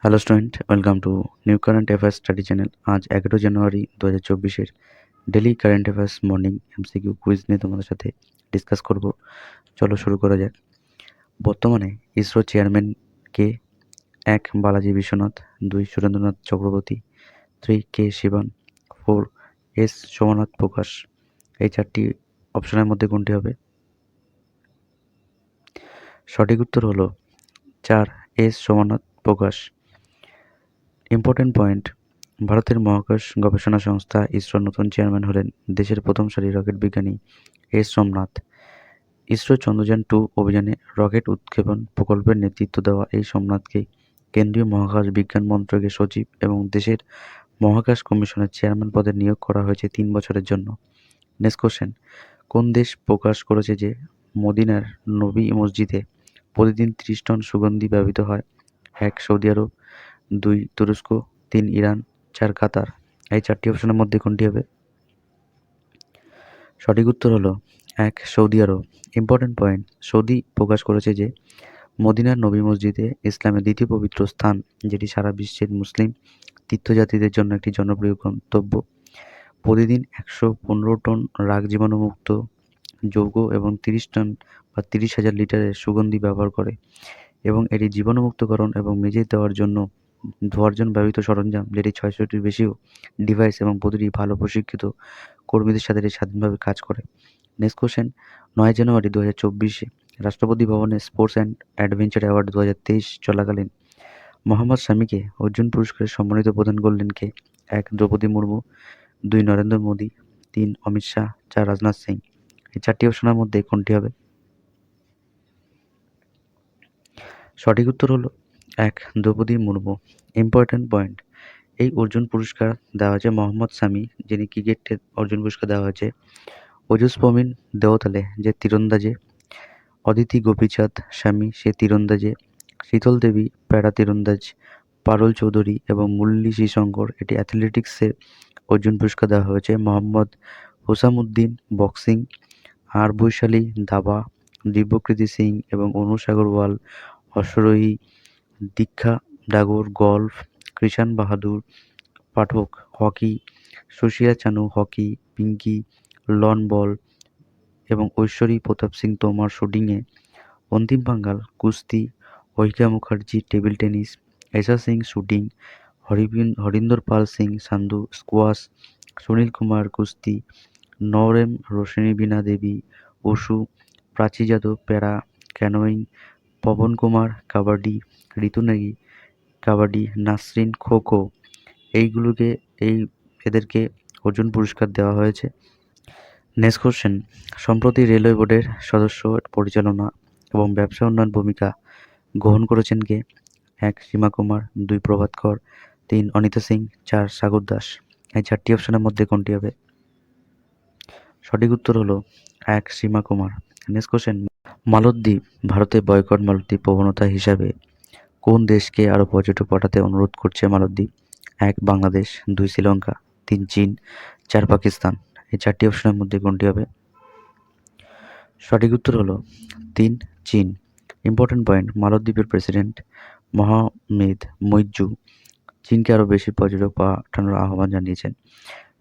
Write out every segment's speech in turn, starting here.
Hello student, welcome to new current affairs study channel. আজ 11 জানুয়ারি 2024-এর daily current affairs morning MCQ quiz নিয়ে তোমাদের সাথে ডিসকাস করব। চলো শুরু করা যাক। বর্তমানে ইসরো চেয়ারম্যান কে? 1. বালাজি বিশ্বনাথ, 2. সুরেন্দ্রনাথ চক্রবর্তী, 3. কে শিবন, 4. এস সোমনাথ প্রকাশ। এই চারটি অপশনের মধ্যে কোনটি হবে? সঠিক উত্তর হলো 4. এস সোমনাথ প্রকাশ। ইম্পর্টেন্ট পয়েন্ট: ভারতের মহাকাশ গবেষণা সংস্থা ইসরোর নতুন চেয়ারম্যান হলেন দেশের প্রথম সারির রকেট বিজ্ঞানী এস সোমনাথ। ইসরো চন্দ্রযান-2 অভিযানে রকেট উৎক্ষেপণ প্রকল্পের নেতৃত্ব দেওয়া এই সোমনাথকে কেন্দ্রীয় মহাকাশ বিজ্ঞান মন্ত্রকের সচিব এবং দেশের মহাকাশ কমিশনের চেয়ারম্যান পদে নিয়োগ করা হয়েছে 3 বছরের জন্য। নেক্সট কোশ্চেন: কোন দেশ প্রকাশ করেছে যে মদিনার নবী মসজিদে প্রতিদিন 30 টন সুগন্ধি ব্যবহৃত হয়? 1. সৌদি আরব, 2. তুরস্ক, 3. ইরান, 4. কাতার। এই চারটি অপশনের মধ্যে কোনটি হবে? সঠিক উত্তর হলো 1. সৌদি আরব। ইম্পর্টেন্ট পয়েন্ট: সৌদি প্রকাশ করেছে যে মদিনার নবী মসজিদে ইসলামের দ্বিতীয় পবিত্র স্থান, যেটি সারা বিশ্বের মুসলিম তীর্থযাত্রীদের জন্য একটি জনপ্রিয় গন্তব্য। প্রতিদিন 115 টন রাগ জীবাণুমুক্ত যৌগ এবং 30 টন বা 30,000 লিটারের সুগন্ধি ব্যবহার করে এবং এটি জীবাণুমুক্তকরণ এবং মেঝে ধোয়ার জন্য ব্যবহৃত সরঞ্জাম, যেটি 600টির বেশিও ডিভাইস এবং প্রতিটি ভালো প্রশিক্ষিত কর্মীদের সাথে এটি স্বাধীনভাবে কাজ করে। নেক্সট কোশ্চেন: 9 জানুয়ারি 2024-এ রাষ্ট্রপতি ভবনে স্পোর্টস অ্যান্ড অ্যাডভেঞ্চার অ্যাওয়ার্ড 2023 চলাকালীন মোহাম্মদ শামিকে অর্জুন পুরস্কারে সম্মানিত প্রদান করলেন কে? 1. দ্রৌপদী মুর্মু, 2. নরেন্দ্র মোদী, 3. অমিত শাহ, 4. রাজনাথ সিং। এই চারটি অপশনের মধ্যে কোনটি হবে? সঠিক উত্তর হলো 1. দ্রৌপদী মুর্মু। ইম্পর্টেন্ট পয়েন্ট: এই অর্জুন পুরস্কার দেওয়া হয়েছে মোহাম্মদ শামি, যিনি ক্রিকেটে অর্জুন পুরস্কার দেওয়া হয়েছে। ওজস প্রবীণ দেওতালে, যে তীরন্দাজে। অদিতি গোপীচাঁদ স্বামী, সে তীরন্দাজে। শীতল দেবী প্যারা তীরন্দাজ। পারুল চৌধুরী এবং মুরলী শ্রীশঙ্কর, এটি অ্যাথলেটিক্সের অর্জুন পুরস্কার দেওয়া হয়েছে। মোহাম্মদ হুসামুদ্দিন বক্সিং। আর বৈশালী দাবা। দিব্যকৃতি সিং এবং অনু সাগরওয়াল অশ্বারোহী। দীক্ষা ডাগর গল্ফ। কৃষাণ বাহাদুর পাঠক হকি। সুশিয়া চানু হকি। পিঙ্কি লন বল এবং ঐশ্বরী প্রতাপ সিং তোমার শুটিংয়ে। অন্তিম পাঙ্গাল কুস্তি। ঐক্যা মুখার্জি টেবিল টেনিস। এশা সিং শুটিং। হরিন্দর পাল সিং সান্ধু স্কোয়াশ। সুনীল কুমার কুস্তি। নওরেম রোশনী বীণা দেবী ওশু। প্রাচী যাদব প্যারা ক্যানোয়িং। পবন কুমার কাবাডি। ঋতু নেগি কাবাডি। নাসরিন খো খো। এইগুলোকে এই এদেরকে অর্জুন পুরস্কার দেওয়া হয়েছে। নেক্সট কোশ্চেন: সম্প্রতি রেলওয়ে বোর্ডের সদস্য পরিচালনা এবং ব্যবসা উন্নয়ন ভূমিকা গ্রহণ করেছেন কে? 1. সীমা কুমার, 2. প্রভাত কর, 3. অনিতা সিং, 4. সাগর দাস। এই চারটি অপশনের মধ্যে কোনটি হবে? সঠিক উত্তর হলো 1. সীমা কুমার। নেক্সট কোশ্চেন: মালদ্বীপ ভারতে বয়কট মালদ্বীপ প্রবণতা হিসাবে কোন দেশকে আরও পর্যটক পাঠাতে অনুরোধ করছে মালদ্বীপ? 1. বাংলাদেশ, 2. শ্রীলঙ্কা, 3. চীন, 4. পাকিস্তান। এই চারটি অপশনের মধ্যে কোনটি হবে? সঠিক উত্তর হলো 3. চীন। ইম্পর্টেন্ট পয়েন্ট: মালদ্বীপের প্রেসিডেন্ট মোহামেদ মইজ্জু চীনকে আরও বেশি পর্যটক পাঠানোর আহ্বান জানিয়েছেন।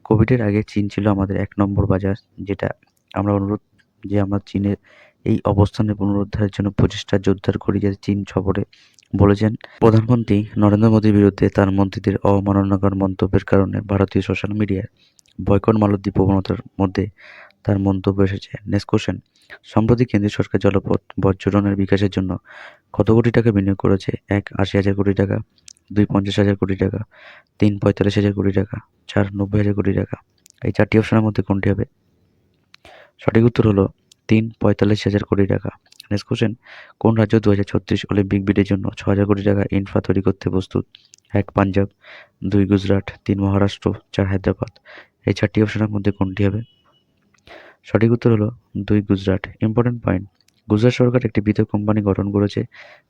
কোভিডের আগে চীন ছিল আমাদের 1 নম্বর বাজার, যেটা আমরা চীনের এই অবস্থানের পুনরুদ্ধারের জন্য প্রচেষ্টা জোরদার করি, যাতে চীন সফরে বলেছেন। প্রধানমন্ত্রী নরেন্দ্র মোদীর বিরুদ্ধে তার মন্ত্রীদের অবমাননাকর মন্তব্যের কারণে ভারতীয় সোশ্যাল মিডিয়ায় বয়কট মালদ্বীপ প্রবণতার মধ্যে তার মন্তব্য এসেছে। নেক্সট কোশ্চেন: সম্প্রতি কেন্দ্রীয় সরকার জলপথ পর্যটনের বিকাশের জন্য কত কোটি টাকা বিনিয়োগ করেছে? 1. 80,000 কোটি টাকা, 2. 50,000 কোটি টাকা, 3. 45,000 কোটি টাকা, 4. 90,000 কোটি টাকা। এই চারটি অপশনের মধ্যে কোনটি হবে? সঠিক উত্তর হলো 3. 45,000 কোটি টাকা। নেক্সট কোশ্চেন: কোন রাজ্য 2036 অলিম্পিক বিডের জন্য 6,000 কোটি টাকা ইনফ্রা তৈরি করতে প্রস্তুত? 1. পাঞ্জাব, 2. গুজরাট, 3. মহারাষ্ট্র, 4. হায়দ্রাবাদ। এই চারটি অপশনের মধ্যে কোনটি হবে? সঠিক উত্তর হলো 2. গুজরাট। ইম্পর্টেন্ট পয়েন্ট: গুজরাট সরকার একটি পৃথক কোম্পানি গঠন করেছে,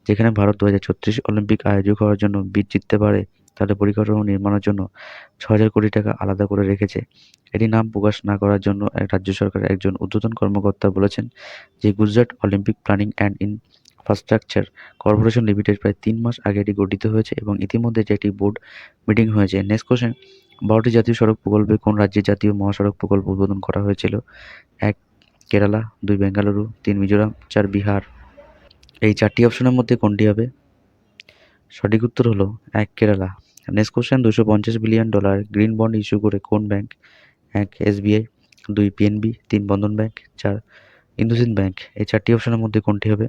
যেখানে ভারত 2036 অলিম্পিক আয়োজক হওয়ার জন্য বিড জিততে পারে তাহলে পরিকাঠামো নির্মাণের জন্য 6,000 কোটি টাকা আলাদা করে রেখেছে। এটি নাম প্রকাশ না করার জন্য রাজ্য সরকারের একজন ঊর্ধ্বতন কর্মকর্তা বলেছেন যে Gujarat Olympic planning and infrastructure corporation limited প্রায় ৩ মাস আগে এটি গঠিত হয়েছে এবং ইতিমধ্যে এটি একটি বোর্ড মিটিং হয়েছে। নেক্সট কোশ্চেন, ১২টি জাতীয় সড়ক প্রকল্পে কোন রাজ্যে জাতীয় মহাসড়ক প্রকল্প উদ্বোধন করা হয়েছিল? ১ কেরালা, ২ বেঙ্গালুরু, ৩ মিজোরাম, ৪ বিহার। এই ৪টি অপশনের মধ্যে কোনটি হবে? সঠিক উত্তর হলো ১ Kerala. Next question, $২৫০ billion green bond issue করে কোন ব্যাংক? ১ এসবিআই, ২ পিএনবি, ৩ বন্ধন ব্যাংক, ৪ ইন্দুসিন্দ ব্যাংক। এই ৪টি অপশনের মধ্যে কোনটি হবে?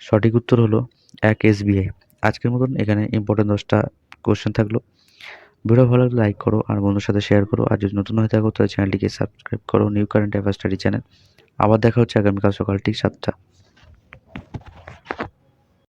সঠিক উত্তর হলো ১ এসবিআই। আজকের মতন এখানে ইম্পর্টেন্ট 10টা কোশ্চেন থাকলো। ভিডিও ভালো লাগলে লাইক করো আর বন্ধুর সাথে শেয়ার করো। আর যদি নতুন হয়ে থাকো তাহলে চ্যানেলটিকে সাবস্ক্রাইব করো। New current affairs study channel. আবার দেখা হচ্ছে আগামীকাল সকাল ঠিক ৭টা।